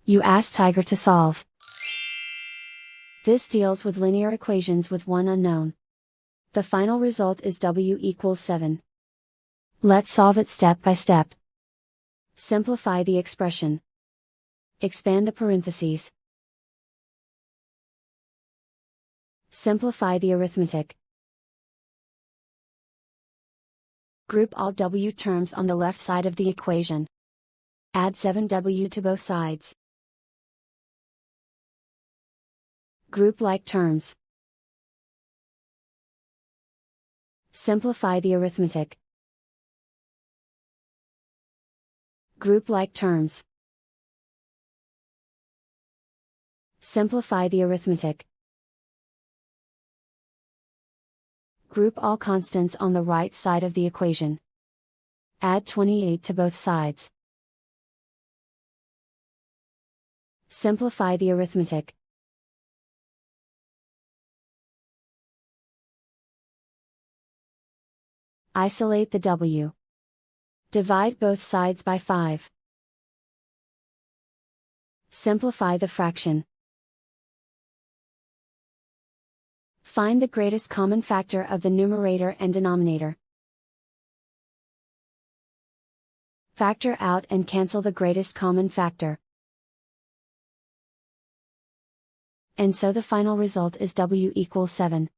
You ask Tiger to solve. This deals with linear equations with one unknown. The final result is w equals 7. Let's solve it step by step. Simplify the expression. Expand the parentheses. Simplify the arithmetic. Group all w terms on the left side of the equation. Add 7w to both sides. Group like terms. Simplify the arithmetic. Group like terms. Simplify the arithmetic. Group all constants on the right side of the equation. Add 28 to both sides. Simplify the arithmetic. Isolate the w. Divide both sides by 5. Simplify the fraction. Find the greatest common factor of the numerator and denominator. Factor out and cancel the greatest common factor. And so the final result is w equals 7.